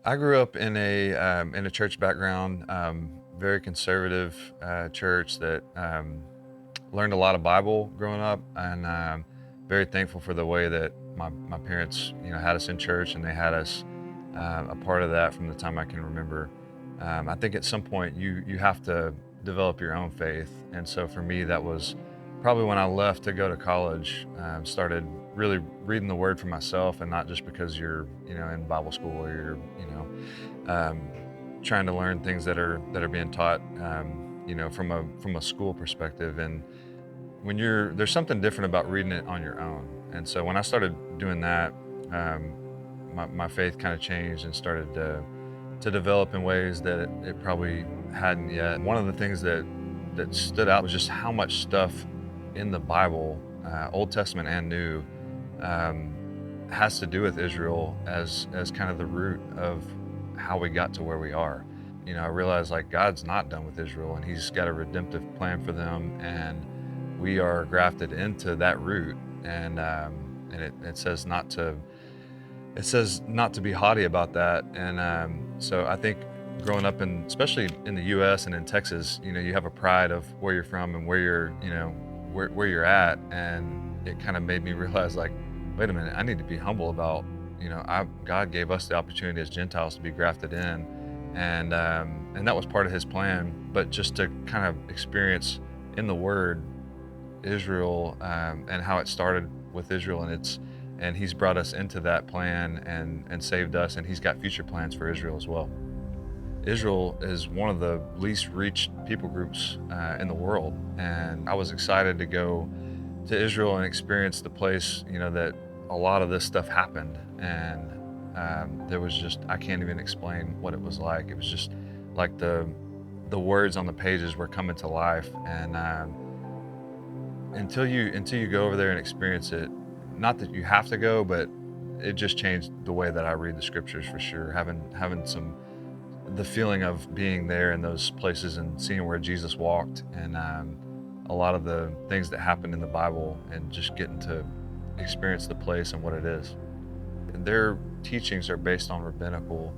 I grew up in a church background, very conservative church that learned a lot of Bible growing up, and very thankful for the way that my parents, had us in church and they had us a part of that from the time I can remember. I think at some point you have to develop your own faith, and so for me that was probably when I left to go to college. Started really reading the Word for myself, and not just because you're in Bible school or you're um, trying to learn things that are being taught from a school perspective. And when you're there's something different about reading it on your own. And so when I started doing that, um, my faith kind of changed and started to develop in ways that it probably hadn't yet. One of the things that stood out was just how much stuff in the Bible, Old Testament and New, um, has to do with Israel as kind of the root of how we got to where we are. I realized like God's not done with Israel, and He's got a redemptive plan for them, and we are grafted into that root. And it says not to be haughty about that. And so I think growing up especially in the U.S. and in Texas, you have a pride of where you're from and where where you're at, and it kind of made me realize like, wait a minute, I need to be humble about, God gave us the opportunity as Gentiles to be grafted in, and that was part of His plan. But just to kind of experience in the Word Israel, and how it started with Israel, and He's brought us into that plan and saved us, and He's got future plans for Israel as well. Israel is one of the least reached people groups in the world, and I was excited to go to Israel and experience the place, that a lot of this stuff happened. And there was just, I can't even explain what it was like. It was just like the words on the pages were coming to life. And until you go over there and experience it, not that you have to go, but it just changed the way that I read the scriptures for sure. Having the feeling of being there in those places and seeing where Jesus walked, and a lot of the things that happened in the Bible, and just getting to experience the place and what it is. And their teachings are based on rabbinical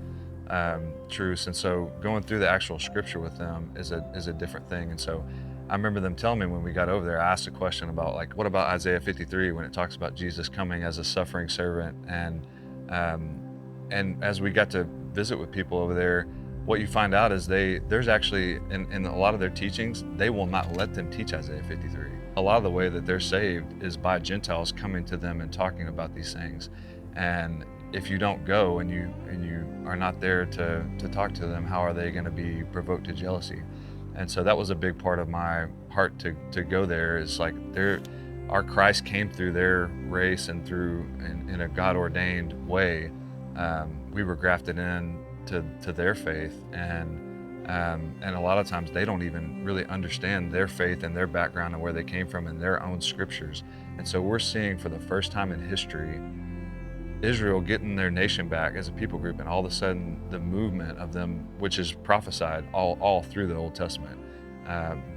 truths, and so going through the actual scripture with them is a different thing. And so I remember them telling me when we got over there, I asked a question about like, what about Isaiah 53 when it talks about Jesus coming as a suffering servant? And as we got to visit with people over there, what you find out is there's actually in a lot of their teachings, they will not let them teach Isaiah 53. A lot of the way that they're saved is by Gentiles coming to them and talking about these things. And if you don't go and you are not there to talk to them, how are they going to be provoked to jealousy? And so that was a big part of my heart to go there, is like our Christ came through their race and through in a God ordained way. We were grafted in to their faith, and a lot of times they don't even really understand their faith and their background and where they came from in their own scriptures. And so we're seeing for the first time in history Israel getting their nation back as a people group, and all of a sudden the movement of them, which is prophesied all through the Old Testament,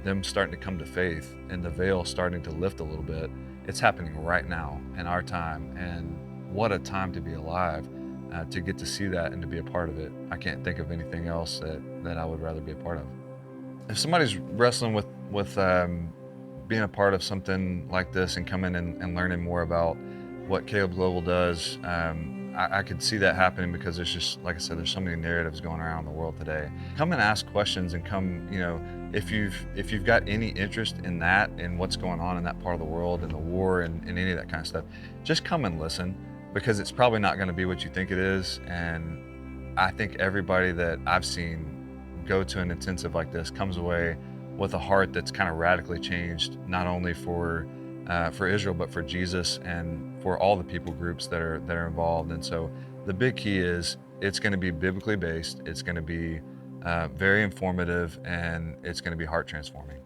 them starting to come to faith and the veil starting to lift a little bit. It's happening right now in our time, and what a time to be alive, to get to see that and to be a part of it. I can't think of anything else that I would rather be a part of. If somebody's wrestling with being a part of something like this and coming and learning more about what Caleb Global does, I could see that happening, because there's just, like I said, there's so many narratives going around in the world today. Come and ask questions, and come, if you've got any interest in that and what's going on in that part of the world and the war and any of that kind of stuff, just come and listen, because it's probably not going to be what you think it is. And I think everybody that I've seen go to an intensive like this comes away with a heart that's kind of radically changed, not only for Israel, but for Jesus and for all the people groups that are involved. And so the big key is it's going to be biblically based, it's going to be very informative, and it's going to be heart transforming.